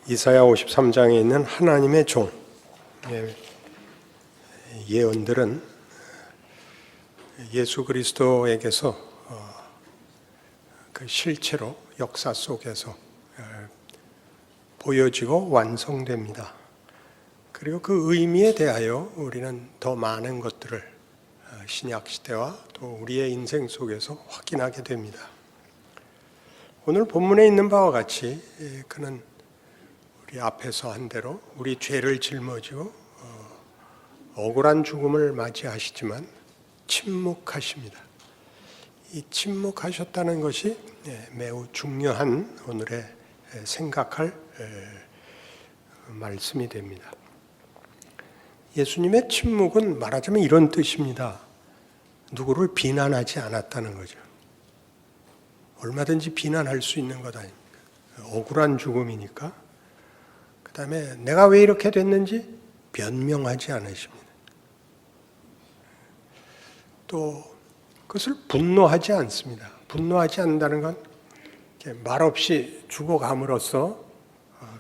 이사야 53장에 있는 하나님의 종 예언들은 예수 그리스도에게서 그 실체로 역사 속에서 보여지고 완성됩니다. 그리고 그 의미에 대하여 우리는 더 많은 것들을 신약 시대와 또 우리의 인생 속에서 확인하게 됩니다. 오늘 본문에 있는 바와 같이 그는 우리 앞에서 한 대로 우리 죄를 짊어지고 억울한 죽음을 맞이하시지만 침묵하십니다. 이 침묵하셨다는 것이 매우 중요한 오늘의 생각할 말씀이 됩니다. 예수님의 침묵은 말하자면 이런 뜻입니다. 누구를 비난하지 않았다는 거죠. 얼마든지 비난할 수 있는 것 아닙니까? 억울한 죽음이니까. 그 다음에 내가 왜 이렇게 됐는지 변명하지 않으십니다. 또 그것을 분노하지 않습니다. 분노하지 않는다는 건 말없이 죽어감으로써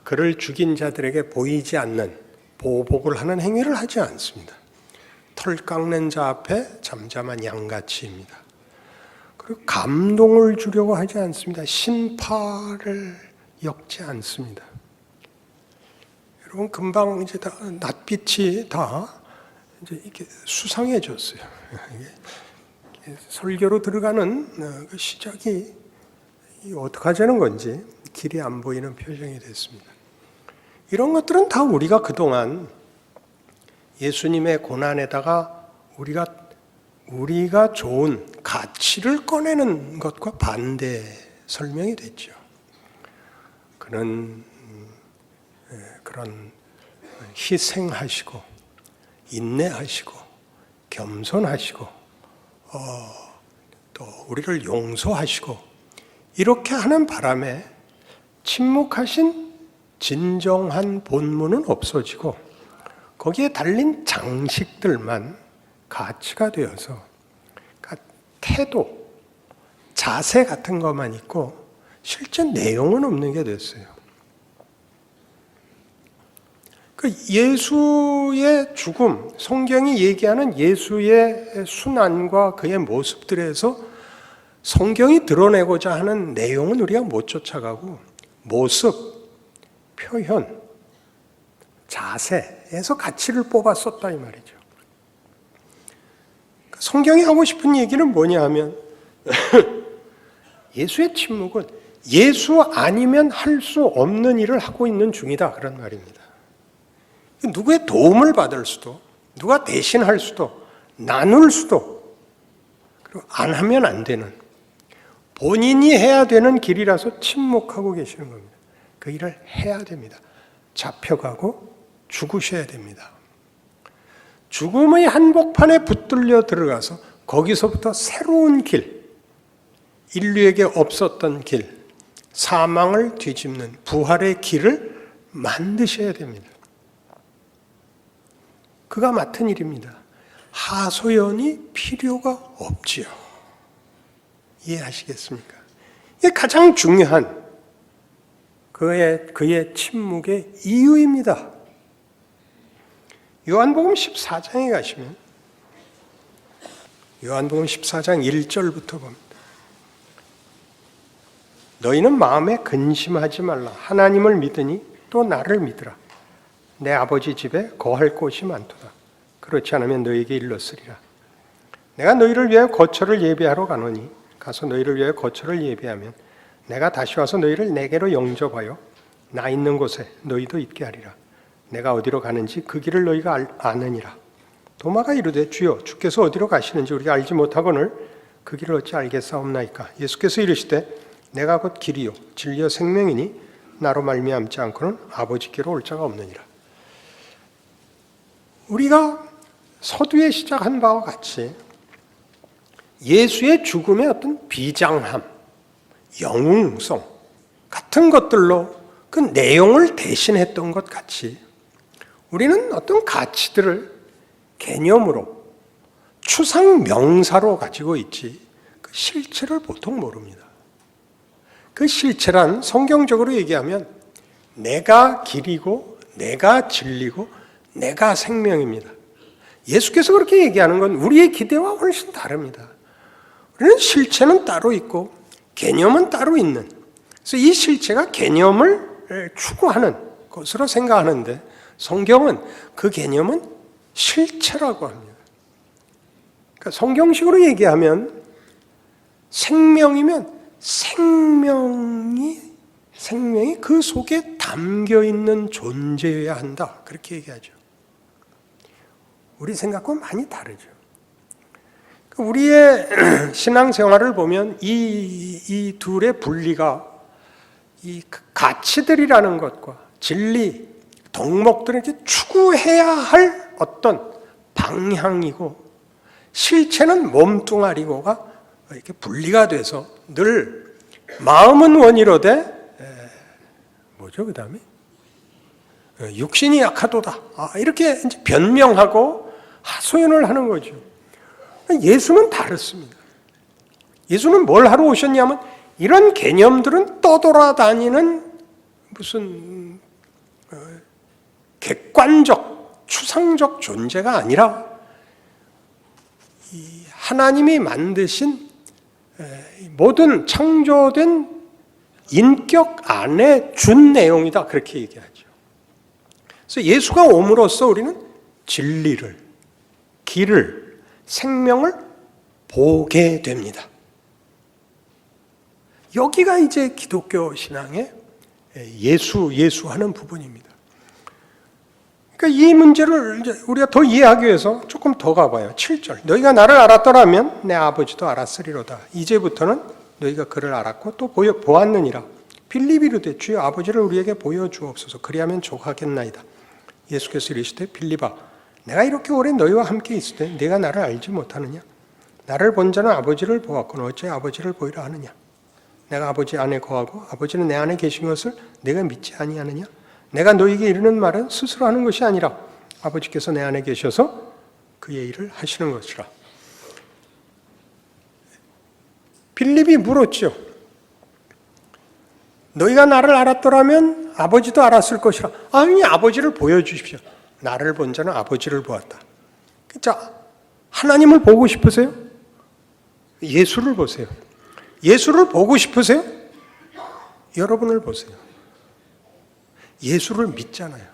그를 죽인 자들에게 보이지 않는 보복을 하는 행위를 하지 않습니다. 털 깎는 자 앞에 잠잠한 양같이입니다. 그리고 감동을 주려고 하지 않습니다. 신파를 엮지 않습니다. 여러분 금방 이제 다 낯빛이 다 이제 이렇게 수상해졌어요. 설교로 들어가는 그 시작이 어떻게 하자는 건지 길이 안 보이는 표정이 됐습니다. 이런 것들은 다 우리가 그동안 예수님의 고난에다가 우리가 좋은 가치를 꺼내는 것과 반대 설명이 됐죠. 그는 그런 희생하시고 인내하시고 겸손하시고 또 우리를 용서하시고 이렇게 하는 바람에 침묵하신 진정한 본문은 없어지고 거기에 달린 장식들만 가치가 되어서 태도, 자세 같은 것만 있고 실제 내용은 없는 게 됐어요. 그 예수의 죽음, 성경이 얘기하는 예수의 순환과 그의 모습들에서 성경이 드러내고자 하는 내용은 우리가 못 쫓아가고 모습, 표현, 자세에서 가치를 뽑아 썼다 이 말이죠. 성경이 하고 싶은 얘기는 뭐냐 하면 예수의 침묵은 예수 아니면 할 수 없는 일을 하고 있는 중이다 그런 말입니다. 누구의 도움을 받을 수도 누가 대신할 수도 나눌 수도 그리고 안 하면 안 되는 본인이 해야 되는 길이라서 침묵하고 계시는 겁니다. 그 일을 해야 됩니다. 잡혀가고 죽으셔야 됩니다. 죽음의 한복판에 붙들려 들어가서 거기서부터 새로운 길, 인류에게 없었던 길, 사망을 뒤집는 부활의 길을 만드셔야 됩니다. 그가 맡은 일입니다. 하소연이 필요가 없지요. 이해하시겠습니까? 이게 가장 중요한 그의 침묵의 이유입니다. 요한복음 14장에 가시면 요한복음 14장 1절부터 봅니다. 너희는 마음에 근심하지 말라. 하나님을 믿으니 또 나를 믿으라. 내 아버지 집에 거할 곳이 많도다. 그렇지 않으면 너희에게 일렀으리라. 내가 너희를 위하여 거처를 예비하러 가노니 가서 너희를 위하여 거처를 예비하면 내가 다시 와서 너희를 내게로 영접하여 나 있는 곳에 너희도 있게 하리라. 내가 어디로 가는지 그 길을 너희가 아느니라. 도마가 이르되 주여 주께서 어디로 가시는지 우리가 알지 못하거늘 그 길을 어찌 알겠사옵나이까. 예수께서 이르시되 내가 곧 길이요 진리요 생명이니 나로 말미암지 않고는 아버지께로 올 자가 없느니라. 우리가 서두에 시작한 바와 같이 예수의 죽음의 어떤 비장함, 영웅성 같은 것들로 그 내용을 대신했던 것 같이 우리는 어떤 가치들을 개념으로 추상 명사로 가지고 있지 그 실체를 보통 모릅니다. 그 실체란 성경적으로 얘기하면 내가 길이고 내가 진리고 내가 생명입니다. 예수께서 그렇게 얘기하는 건 우리의 기대와 훨씬 다릅니다. 우리는 실체는 따로 있고 개념은 따로 있는, 그래서 이 실체가 개념을 추구하는 것으로 생각하는데 성경은 그 개념은 실체라고 합니다. 그러니까 성경식으로 얘기하면 생명이면 생명이 그 속에 담겨 있는 존재여야 한다. 그렇게 얘기하죠. 우리 생각과 많이 다르죠. 우리의 신앙생활을 보면 이 둘의 분리가 이 가치들이라는 것과 진리, 덕목들을 이렇게 추구해야 할 어떤 방향이고 실체는 몸뚱아리고가 이렇게 분리가 돼서 늘 마음은 원이로되 뭐죠 그 다음에 육신이 약하도다 이렇게 이제 변명하고 하소연을 하는 거죠. 예수는 다릅니다. 예수는 뭘 하러 오셨냐면 이런 개념들은 떠돌아다니는 무슨 객관적 추상적 존재가 아니라 이 하나님이 만드신 모든 창조된 인격 안에 준 내용이다. 그렇게 얘기하죠. 그래서 예수가 옴으로써 우리는 진리를, 길을, 생명을 보게 됩니다. 여기가 이제 기독교 신앙의 예수하는 부분입니다. 그러니까 이 문제를 이제 우리가 더 이해하기 위해서 조금 더 가봐요. 7절. 너희가 나를 알았더라면 내 아버지도 알았으리로다. 이제부터는 너희가 그를 알았고 또 보았느니라. 빌립이 이르되 주여 아버지를 우리에게 보여주옵소서. 그리하면 족하겠나이다. 예수께서 이르시되 빌립아 내가 이렇게 오래 너희와 함께 있을 때 네가 나를 알지 못하느냐? 나를 본 자는 아버지를 보았거늘 어째 아버지를 보이라 하느냐? 내가 아버지 안에 거하고 아버지는 내 안에 계신 것을 내가 믿지 아니하느냐? 내가 너희에게 이르는 말은 스스로 하는 것이 아니라 아버지께서 내 안에 계셔서 그의 일을 하시는 것이라. 빌립이 물었죠. 너희가 나를 알았더라면 아버지도 알았을 것이라. 아니 아버지를 보여주십시오. 나를 본 자는 아버지를 보았다. 자, 하나님을 보고 싶으세요? 예수를 보세요. 예수를 보고 싶으세요? 여러분을 보세요. 예수를 믿잖아요.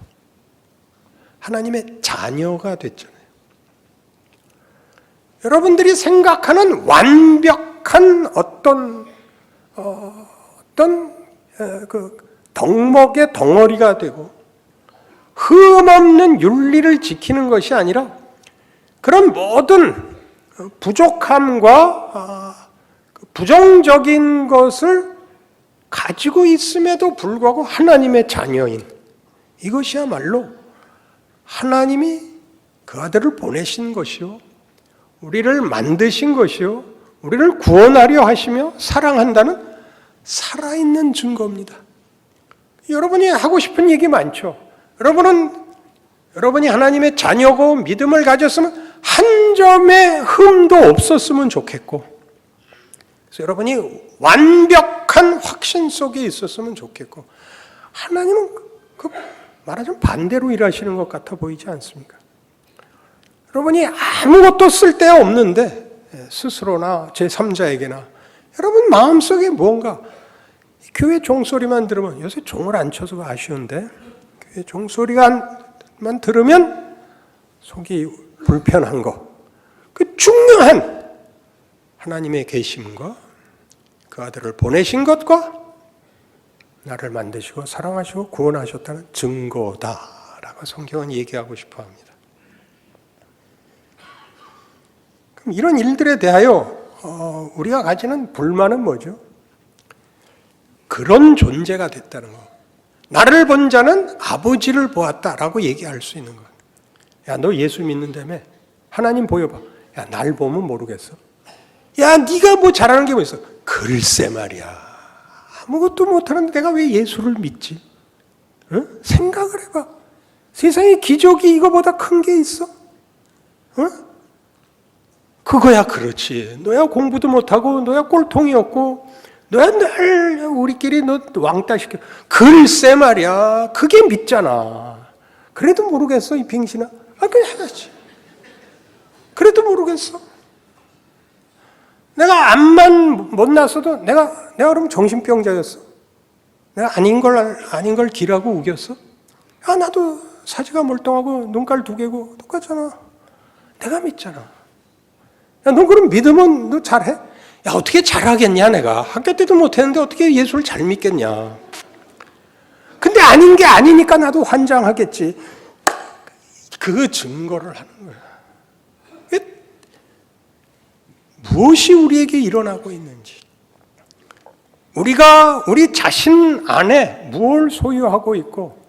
하나님의 자녀가 됐잖아요. 여러분들이 생각하는 완벽한 어떤 그 덕목의 덩어리가 되고 흠없는 윤리를 지키는 것이 아니라 그런 모든 부족함과 부정적인 것을 가지고 있음에도 불구하고 하나님의 자녀인 이것이야말로 하나님이 그 아들을 보내신 것이요 우리를 만드신 것이요 우리를 구원하려 하시며 사랑한다는 살아있는 증거입니다. 여러분이 하고 싶은 얘기 많죠. 여러분이 하나님의 자녀고 믿음을 가졌으면 한 점의 흠도 없었으면 좋겠고, 그래서 여러분이 완벽한 확신 속에 있었으면 좋겠고, 하나님은 그 말하자면 반대로 일하시는 것 같아 보이지 않습니까? 여러분이 아무것도 쓸데없는데 스스로나 제3자에게나 여러분 마음속에 뭔가 교회 종소리만 들으면 요새 종을 안 쳐서 아쉬운데 교회 종소리만 들으면 속이 불편한 거, 그 중요한 하나님의 계심과 그 아들을 보내신 것과 나를 만드시고 사랑하시고 구원하셨다는 증거다라고 성경은 얘기하고 싶어 합니다. 그럼 이런 일들에 대하여 우리가 가지는 불만은 뭐죠? 그런 존재가 됐다는 거. 나를 본 자는 아버지를 보았다라고 얘기할 수 있는 거. 야, 너 예수 믿는다며? 하나님 보여봐. 야, 날 보면 모르겠어. 야, 네가 뭐 잘하는 게 뭐 있어? 글쎄 말이야. 아무것도 못하는데 내가 왜 예수를 믿지? 어? 생각을 해봐. 세상에 기적이 이거보다 큰 게 있어? 어? 그거야 그렇지. 너야 공부도 못하고 너야 꼴통이었고 너야 늘 우리끼리 너 왕따 시켜. 글쎄 말이야. 그게 믿잖아. 그래도 모르겠어, 이 빙신아. 그냥 해야지. 그래도 모르겠어. 내가 암만 못 났어도 내가 그럼 정신병자였어. 내가 아닌 걸 기라고 우겼어. 나도 사지가 멀쩡하고 눈깔 두 개고 똑같잖아. 내가 믿잖아. 야, 너 그럼 믿으면 너 잘해? 야, 어떻게 잘하겠냐, 내가. 학교 때도 못했는데 어떻게 예수를 잘 믿겠냐. 근데 아닌 게 아니니까 나도 환장하겠지. 그 증거를 하는 거야. 무엇이 우리에게 일어나고 있는지, 우리가 우리 자신 안에 무엇을 소유하고 있고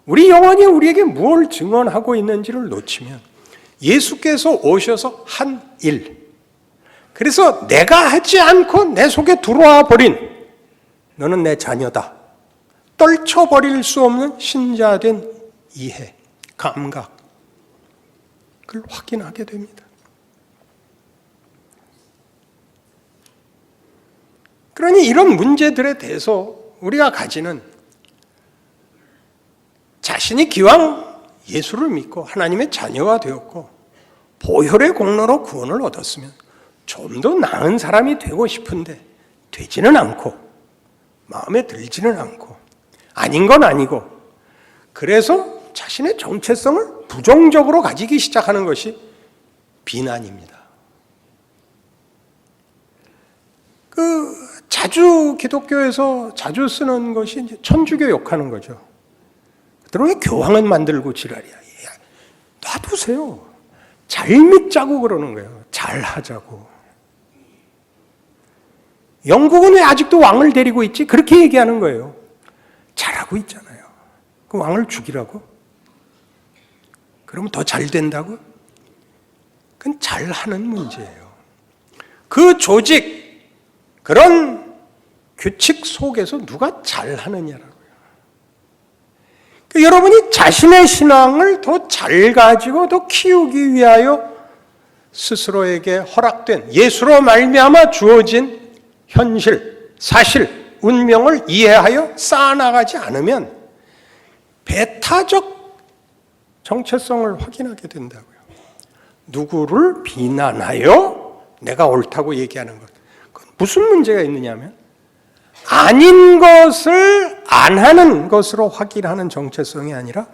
우리 영혼이 우리에게 무엇을 증언하고 있는지를 놓치면 예수께서 오셔서 한 일, 그래서 내가 하지 않고 내 속에 들어와 버린 너는 내 자녀다, 떨쳐버릴 수 없는 신자된 이해, 감각, 그걸 확인하게 됩니다. 그러니 이런 문제들에 대해서 우리가 가지는, 자신이 기왕 예수를 믿고 하나님의 자녀가 되었고 보혈의 공로로 구원을 얻었으면 좀 더 나은 사람이 되고 싶은데 되지는 않고 마음에 들지는 않고 아닌 건 아니고, 그래서 자신의 정체성을 부정적으로 가지기 시작하는 것이 비난입니다. 자주 기독교에서 자주 쓰는 것이 이제 천주교 욕하는 거죠. 그들은 왜 교황은 만들고 지랄이야. 놔두세요. 잘 믿자고 그러는 거예요. 잘 하자고. 영국은 왜 아직도 왕을 데리고 있지? 그렇게 얘기하는 거예요. 잘하고 있잖아요. 그 왕을 죽이라고? 그러면 더 잘 된다고? 그건 잘하는 문제예요. 그 조직, 그런 규칙 속에서 누가 잘하느냐라고요. 그러니까 여러분이 자신의 신앙을 더 잘 가지고 더 키우기 위하여 스스로에게 허락된, 예수로 말미암아 주어진 현실, 사실, 운명을 이해하여 쌓아나가지 않으면 배타적 정체성을 확인하게 된다고요. 누구를 비난하여 내가 옳다고 얘기하는 것, 무슨 문제가 있느냐면 아닌 것을 안 하는 것으로 확인하는 정체성이 아니라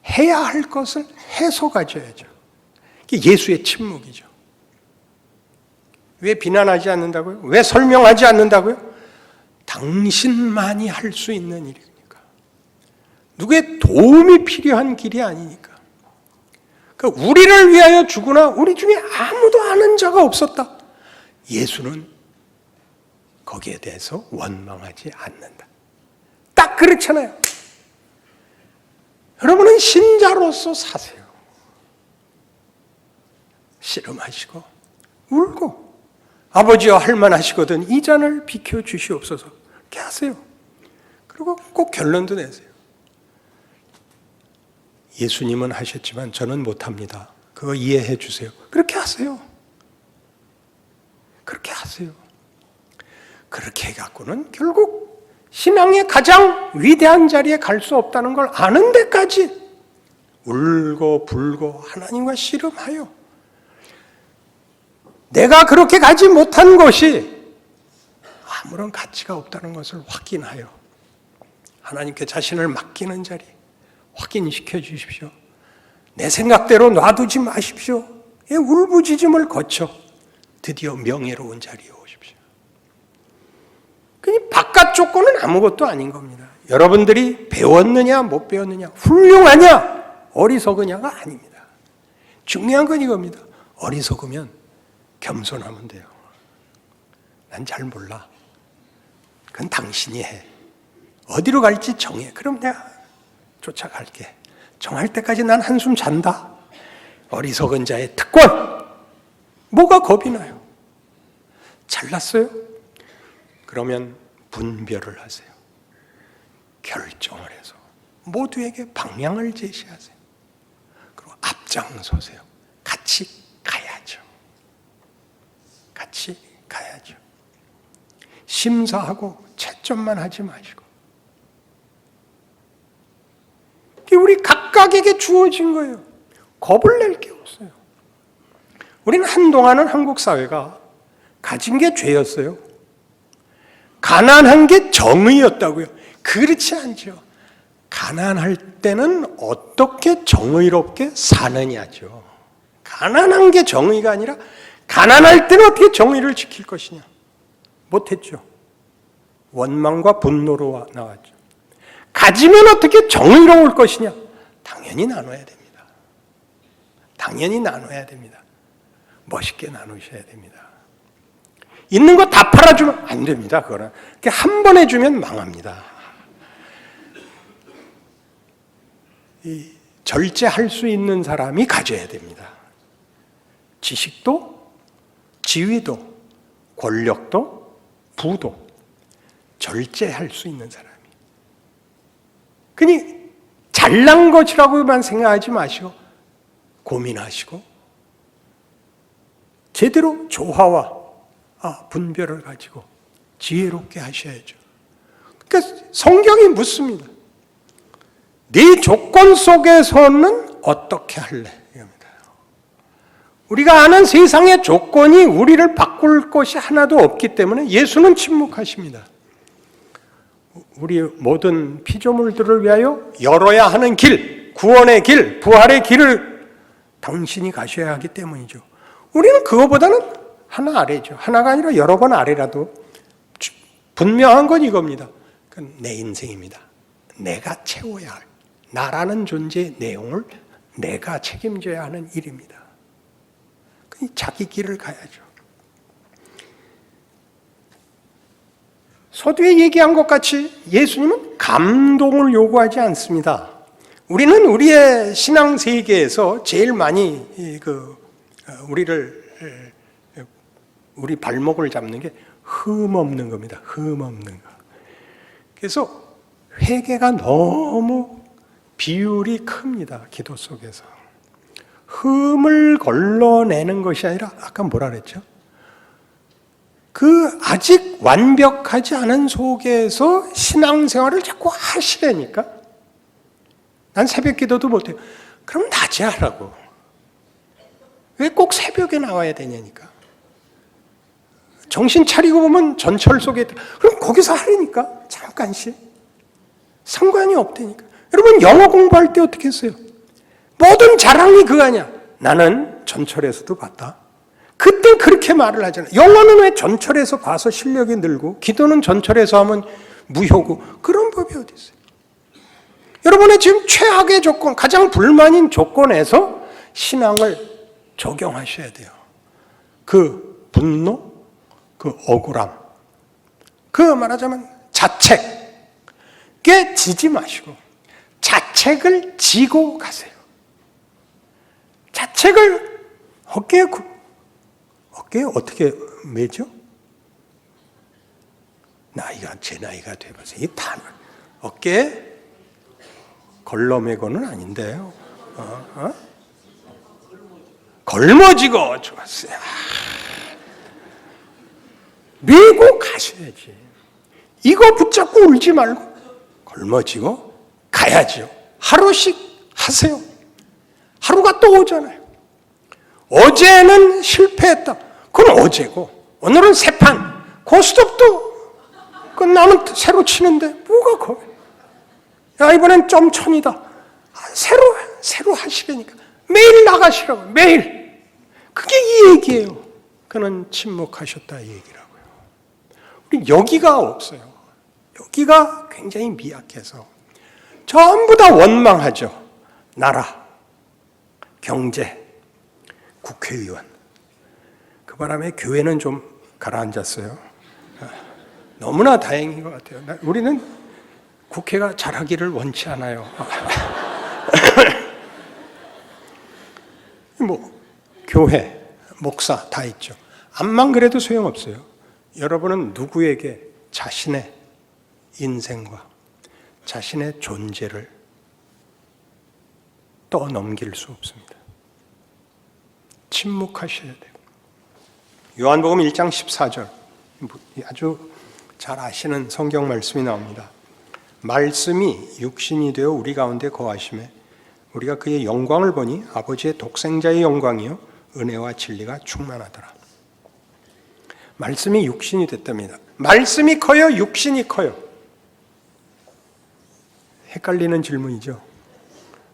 해야 할 것을 해서 가져야죠. 이게 예수의 침묵이죠. 왜 비난하지 않는다고요? 왜 설명하지 않는다고요? 당신만이 할 수 있는 일이니까. 누구의 도움이 필요한 길이 아니니까. 그러니까 우리를 위하여 주구나 우리 중에 아무도 아는 자가 없었다. 예수는 거기에 대해서 원망하지 않는다. 딱 그렇잖아요. 여러분은 신자로서 사세요. 씨름하시고 울고 아버지와 할만하시거든 이 잔을 비켜주시옵소서 이렇게 하세요. 그리고 꼭 결론도 내세요. 예수님은 하셨지만 저는 못합니다. 그거 이해해 주세요. 그렇게 하세요. 그렇게 하세요. 그렇게 해갖고는 결국 신앙의 가장 위대한 자리에 갈 수 없다는 걸 아는 데까지 울고 불고 하나님과 씨름하여 내가 그렇게 가지 못한 것이 아무런 가치가 없다는 것을 확인하여 하나님께 자신을 맡기는 자리 확인시켜 주십시오. 내 생각대로 놔두지 마십시오. 이 울부짖음을 거쳐 드디어 명예로운 자리에 오십시오. 그 바깥 조건은 아무것도 아닌 겁니다. 여러분들이 배웠느냐 못 배웠느냐, 훌륭하냐 어리석으냐가 아닙니다. 중요한 건 이겁니다. 어리석으면 겸손하면 돼요. 난 잘 몰라. 그건 당신이 해. 어디로 갈지 정해. 그럼 내가 쫓아갈게. 정할 때까지 난 한숨 잔다. 어리석은 자의 특권. 뭐가 겁이 나요? 잘났어요? 그러면 분별을 하세요. 결정을 해서 모두에게 방향을 제시하세요. 그리고 앞장서세요. 같이 가야죠. 같이 가야죠. 심사하고 채점만 하지 마시고 우리 각각에게 주어진 거예요. 겁을 낼 게 없어요. 우리는 한동안은 한국 사회가 가진 게 죄였어요. 가난한 게 정의였다고요. 그렇지 않죠. 가난할 때는 어떻게 정의롭게 사느냐죠. 가난한 게 정의가 아니라 가난할 때는 어떻게 정의를 지킬 것이냐. 못했죠. 원망과 분노로 나왔죠. 가지면 어떻게 정의로울 것이냐. 당연히 나눠야 됩니다. 당연히 나눠야 됩니다. 멋있게 나누셔야 됩니다. 있는 거 다 팔아주면 안 됩니다. 그거는 한 번에 주면 망합니다. 이 절제할 수 있는 사람이 가져야 됩니다. 지식도, 지위도, 권력도, 부도 절제할 수 있는 사람이. 그니 잘난 것이라고만 생각하지 마시고 고민하시고 제대로 조화와 분별을 가지고 지혜롭게 하셔야죠. 그러니까 성경이 묻습니다. 네 조건 속에서는 어떻게 할래? 이겁니다. 우리가 아는 세상의 조건이 우리를 바꿀 것이 하나도 없기 때문에 예수는 침묵하십니다. 우리 모든 피조물들을 위하여 열어야 하는 길, 구원의 길, 부활의 길을 당신이 가셔야 하기 때문이죠. 우리는 그거보다는 하나 아래죠. 하나가 아니라 여러 번 아래라도 분명한 건 이겁니다. 그건 내 인생입니다. 내가 채워야 할, 나라는 존재의 내용을 내가 책임져야 하는 일입니다. 자기 길을 가야죠. 서두에 얘기한 것 같이 예수님은 감동을 요구하지 않습니다. 우리는 우리의 신앙 세계에서 제일 많이 우리 발목을 잡는 게 흠 없는 겁니다. 흠 없는 거. 그래서 회개가 너무 비율이 큽니다. 기도 속에서. 흠을 걸러내는 것이 아니라 아까 뭐라 그랬죠? 그 아직 완벽하지 않은 속에서 신앙생활을 자꾸 하시라니까. 난 새벽 기도도 못해요. 그럼 낮에 하라고. 왜 꼭 새벽에 나와야 되냐니까. 정신 차리고 보면 전철 속에 그럼 거기서 하라니까. 잠깐씩. 상관이 없다니까. 여러분 영어 공부할 때 어떻게 했어요? 모든 자랑이 그거 아니야. 나는 전철에서도 봤다. 그때 그렇게 말을 하잖아요. 영어는 왜 전철에서 봐서 실력이 늘고 기도는 전철에서 하면 무효고 그런 법이 어디 있어요? 여러분의 지금 최악의 조건, 가장 불만인 조건에서 신앙을 적용하셔야 돼요. 그 분노, 그 억울함, 그 말하자면 자책에 지지 마시고 자책을 지고 가세요. 자책을 어깨에 어떻게 매죠? 제 나이가 돼봐서 이 단어 어깨에 걸러매고는 아닌데요. 걸머지고 좋았어요. 메고 가셔야지. 이거 붙잡고 울지 말고 걸머지고 가야죠. 하루씩 하세요. 하루가 또 오잖아요. 어제는 실패했다. 그건 어제고 오늘은 새 판. 고스톱도 끝나면 새로 치는데 뭐가 거기. 야 이번엔 점 천이다. 새로 하시라니까. 매일 나가시라고. 매일. 그게 이 얘기예요. 그는 침묵하셨다 이 얘기라고요. 우리 여기가 없어요. 여기가 굉장히 미약해서 전부 다 원망하죠. 나라, 경제, 국회의원. 그 바람에 교회는 좀 가라앉았어요. 너무나 다행인 것 같아요. 우리는 국회가 잘하기를 원치 않아요. 교회, 목사 다 있죠. 암만 그래도 소용없어요. 여러분은 누구에게 자신의 인생과 자신의 존재를 떠넘길 수 없습니다. 침묵하셔야 돼요. 요한복음 1장 14절 아주 잘 아시는 성경 말씀이 나옵니다. 말씀이 육신이 되어 우리 가운데 거하심에 우리가 그의 영광을 보니 아버지의 독생자의 영광이요 은혜와 진리가 충만하더라. 말씀이 육신이 됐답니다. 말씀이 커요? 육신이 커요? 헷갈리는 질문이죠.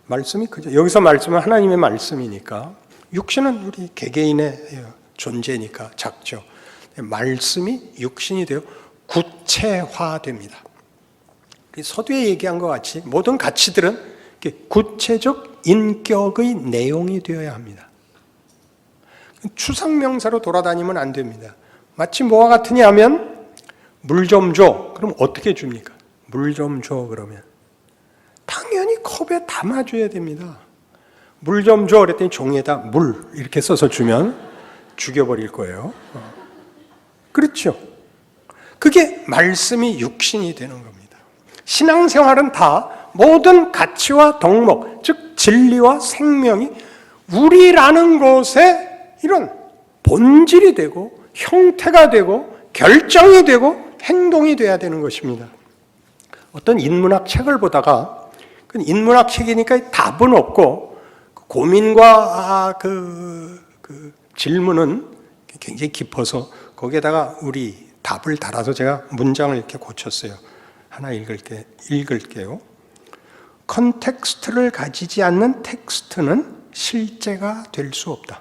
말씀이 크죠. 여기서 말씀은 하나님의 말씀이니까, 육신은 우리 개개인의 존재니까 작죠. 말씀이 육신이 되어 구체화됩니다. 서두에 얘기한 것 같이 모든 가치들은 구체적 인격의 내용이 되어야 합니다. 추상명사로 돌아다니면 안 됩니다. 마치 뭐와 같으냐 하면 물 좀 줘. 그럼 어떻게 줍니까? 물 좀 줘 그러면 당연히 컵에 담아줘야 됩니다. 물 좀 줘 그랬더니 종이에다 물 이렇게 써서 주면 죽여버릴 거예요. 그렇죠? 그게 말씀이 육신이 되는 겁니다. 신앙생활은 다 모든 가치와 덕목, 즉 진리와 생명이 우리라는 것에 이런 본질이 되고 형태가 되고 결정이 되고 행동이 돼야 되는 것입니다. 어떤 인문학 책을 보다가 그 인문학 책이니까 답은 없고 고민과 그 질문은 굉장히 깊어서 거기에다가 우리 답을 달아서 제가 문장을 이렇게 고쳤어요. 하나 읽을게요. 컨텍스트를 가지지 않는 텍스트는 실제가 될 수 없다.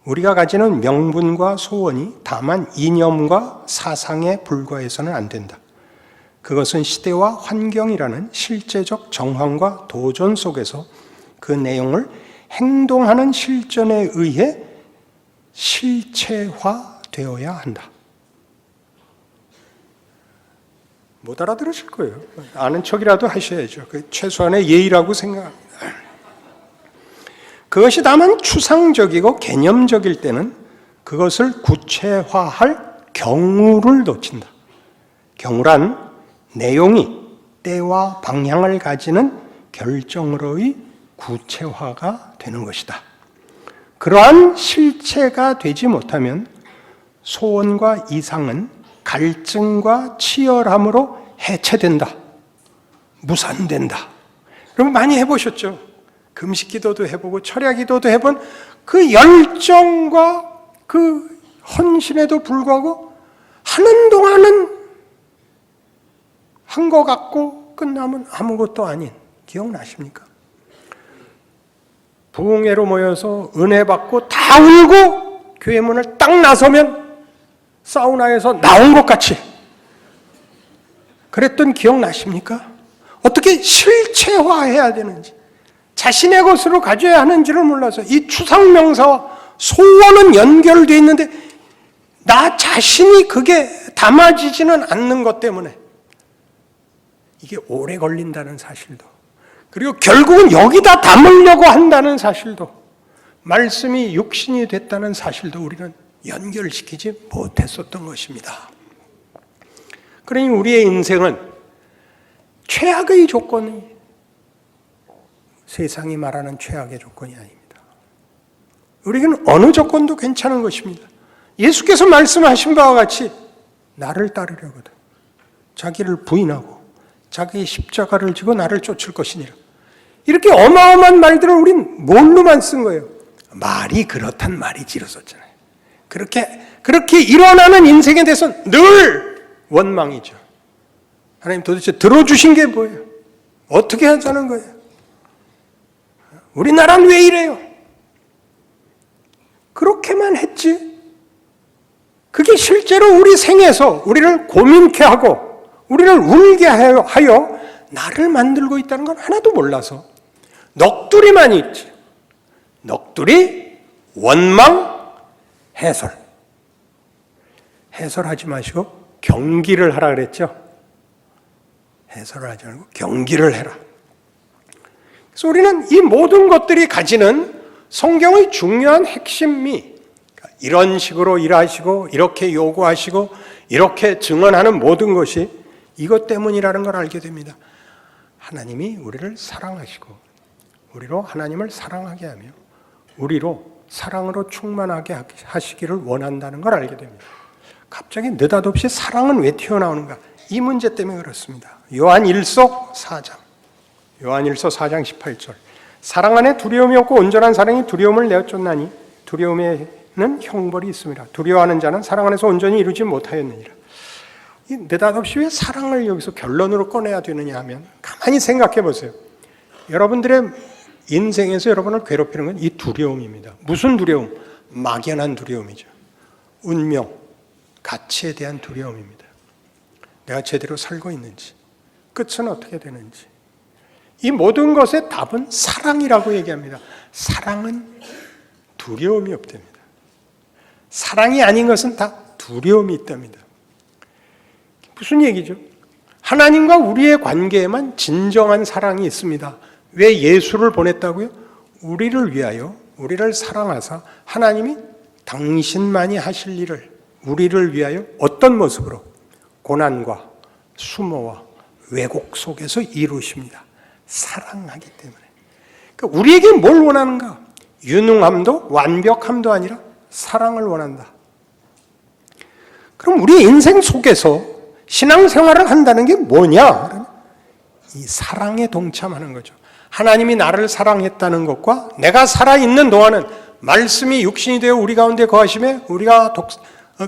우리가 가지는 명분과 소원이 다만 이념과 사상에 불과해서는 안 된다. 그것은 시대와 환경이라는 실제적 정황과 도전 속에서 그 내용을 행동하는 실전에 의해 실체화되어야 한다. 못 알아들으실 거예요. 아는 척이라도 하셔야죠. 최소한의 예의라고 생각합니다. 그것이 다만 추상적이고 개념적일 때는 그것을 구체화할 경우를 놓친다. 경우란 내용이 때와 방향을 가지는 결정으로의 구체화가 되는 것이다. 그러한 실체가 되지 못하면 소원과 이상은 갈증과 치열함으로 해체된다. 무산된다. 여러분 많이 해보셨죠? 금식 기도도 해보고 철야 기도도 해본 그 열정과 그 헌신에도 불구하고 하는 동안은 한 것 같고 끝나면 아무것도 아닌, 기억나십니까? 부흥회로 모여서 은혜 받고 다 울고 교회 문을 딱 나서면 사우나에서 나온 것 같이 그랬던 기억나십니까? 어떻게 실체화해야 되는지, 자신의 것으로 가져야 하는지를 몰라서 이 추상명사와 소원은 연결되어 있는데 나 자신이 그게 담아지지는 않는 것 때문에 이게 오래 걸린다는 사실도, 그리고 결국은 여기다 담으려고 한다는 사실도, 말씀이 육신이 됐다는 사실도 우리는 연결시키지 못했었던 것입니다. 그러니 우리의 인생은 최악의 조건이 세상이 말하는 최악의 조건이 아닙니다. 우리는 어느 조건도 괜찮은 것입니다. 예수께서 말씀하신 바와 같이 나를 따르려거든 자기를 부인하고 자기의 십자가를 지고 나를 쫓을 것이니라. 이렇게 어마어마한 말들을 우린 뭘로만 쓴 거예요? 말이 그렇단 말이지 이랬었잖아요. 그렇게 일어나는 인생에 대해서 늘 원망이죠. 하나님 도대체 들어주신 게 뭐예요? 어떻게 하자는 거예요? 우리나라는 왜 이래요? 그렇게만 했지. 그게 실제로 우리 생에서 우리를 고민케 하고 우리를 울게 하여 나를 만들고 있다는 건 하나도 몰라서 넋두리만 있지. 넋두리, 원망, 해설. 해설하지 마시고 경기를 하라 그랬죠. 해설을 하지 말고 경기를 해라. 그래서 우리는 이 모든 것들이 가지는 성경의 중요한 핵심이 이런 식으로 일하시고 이렇게 요구하시고 이렇게 증언하는 모든 것이 이것 때문이라는 걸 알게 됩니다. 하나님이 우리를 사랑하시고 우리로 하나님을 사랑하게 하며 우리로 사랑으로 충만하게 하시기를 원한다는 걸 알게 됩니다. 갑자기 느닷없이 사랑은 왜 튀어나오는가? 이 문제 때문에 그렇습니다. 요한일서 4장 18절. 사랑 안에 두려움이 없고 온전한 사랑이 두려움을 내어 쫓나니 두려움에는 형벌이 있습니다. 두려워하는 자는 사랑 안에서 온전히 이루지 못하였느니라. 이 느닷없이 왜 사랑을 여기서 결론으로 꺼내야 되느냐 하면 가만히 생각해 보세요. 여러분들의 인생에서 여러분을 괴롭히는 건 이 두려움입니다. 무슨 두려움? 막연한 두려움이죠. 운명, 가치에 대한 두려움입니다. 내가 제대로 살고 있는지, 끝은 어떻게 되는지. 이 모든 것의 답은 사랑이라고 얘기합니다. 사랑은 두려움이 없답니다. 사랑이 아닌 것은 다 두려움이 있답니다. 무슨 얘기죠? 하나님과 우리의 관계에만 진정한 사랑이 있습니다. 왜 예수를 보냈다고요? 우리를 위하여, 우리를 사랑하사 하나님이 당신만이 하실 일을 우리를 위하여 어떤 모습으로? 고난과 수모와 왜곡 속에서 이루십니다. 사랑하기 때문에. 그러니까 우리에게 뭘 원하는가? 유능함도 완벽함도 아니라 사랑을 원한다. 그럼 우리 인생 속에서 신앙생활을 한다는 게 뭐냐? 이 사랑에 동참하는 거죠. 하나님이 나를 사랑했다는 것과 내가 살아있는 동안은 말씀이 육신이 되어 우리 가운데 거하심에 우리가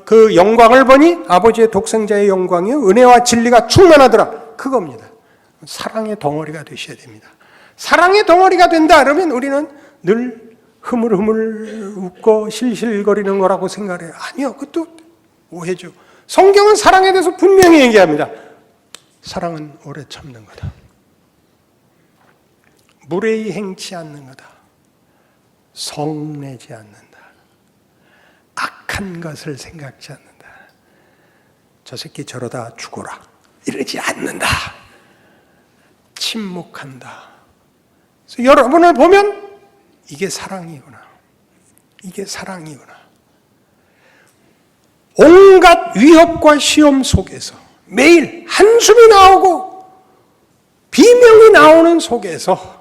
그 영광을 보니 아버지의 독생자의 영광이요 은혜와 진리가 충만하더라. 그겁니다. 사랑의 덩어리가 되셔야 됩니다. 사랑의 덩어리가 된다 그러면 우리는 늘 흐물흐물 웃고 실실거리는 거라고 생각해요. 아니요. 그것도 오해죠. 성경은 사랑에 대해서 분명히 얘기합니다. 사랑은 오래 참는 거다. 무례히 행치 않는 거다. 성내지 않는다. 악한 것을 생각지 않는다. 저 새끼 저러다 죽어라. 이러지 않는다. 침묵한다. 그래서 여러분을 보면 이게 사랑이구나. 이게 사랑이구나. 온갖 위협과 시험 속에서 매일 한숨이 나오고 비명이 나오는 속에서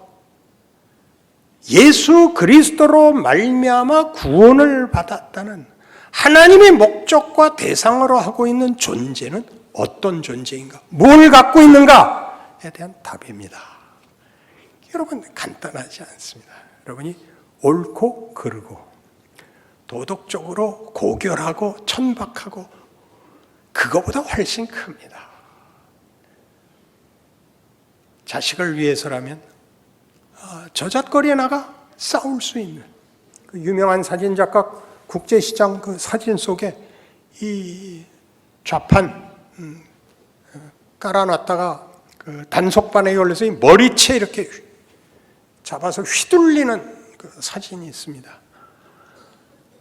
예수 그리스도로 말미암아 구원을 받았다는 하나님의 목적과 대상으로 하고 있는 존재는 어떤 존재인가? 뭘 갖고 있는가에 대한 답입니다. 여러분 간단하지 않습니다. 여러분이 옳고 그르고 도덕적으로 고결하고 천박하고 그거보다 훨씬 큽니다. 자식을 위해서라면 저잣거리에 나가 싸울 수 있는 그 유명한 사진작가 국제시장 그 사진 속에 이 좌판 깔아놨다가 그 단속반에 걸려서 이 머리채 이렇게 잡아서 휘둘리는 그 사진이 있습니다.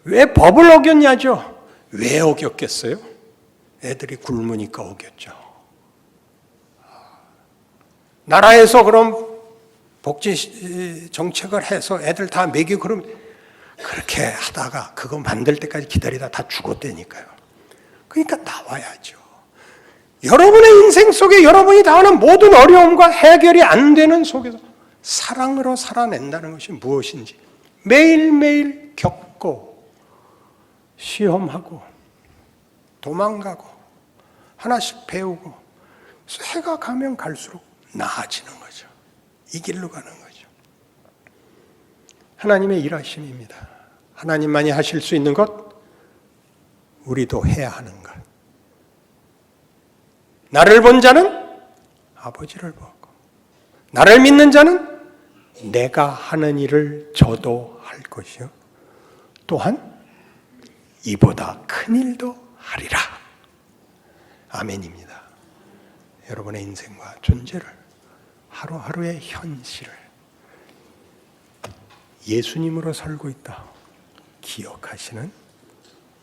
왜 법을 어겼냐죠? 왜 어겼겠어요? 애들이 굶으니까 어겼죠. 나라에서 그럼 복지 정책을 해서 애들 다 먹이고 그럼 그렇게 하다가 그거 만들 때까지 기다리다 다 죽었다니까요. 그러니까 나와야죠. 여러분의 인생 속에 여러분이 당하는 모든 어려움과 해결이 안 되는 속에서 사랑으로 살아낸다는 것이 무엇인지 매일매일 겪고 시험하고 도망가고 하나씩 배우고 그래서 해가 가면 갈수록 나아지는 거죠. 이 길로 가는 거죠. 하나님의 일하심입니다. 하나님만이 하실 수 있는 것, 우리도 해야 하는 것. 나를 본 자는 아버지를 보고 나를 믿는 자는 내가 하는 일을 저도 할 것이요 또한 이보다 큰 일도 하리라. 아멘입니다. 여러분의 인생과 존재를 하루하루의 현실을 예수님으로 살고 있다 기억하시는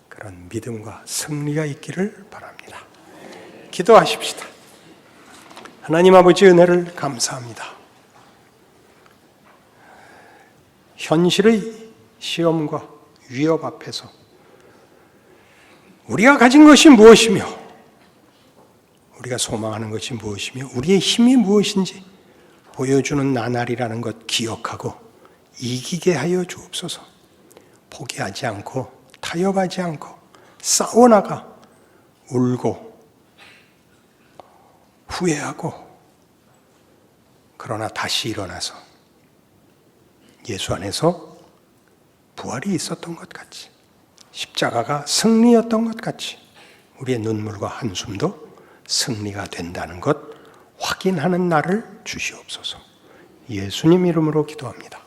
그런 믿음과 승리가 있기를 바랍니다. 기도하십시다. 하나님 아버지 은혜를 감사합니다. 현실의 시험과 위협 앞에서 우리가 가진 것이 무엇이며 우리가 소망하는 것이 무엇이며 우리의 힘이 무엇인지 보여주는 나날이라는 것 기억하고 이기게 하여 주옵소서. 포기하지 않고 타협하지 않고 싸워나가 울고 후회하고 그러나 다시 일어나서 예수 안에서 부활이 있었던 것 같이, 십자가가 승리였던 것 같이 우리의 눈물과 한숨도 승리가 된다는 것 확인하는 날을 주시옵소서. 예수님 이름으로 기도합니다.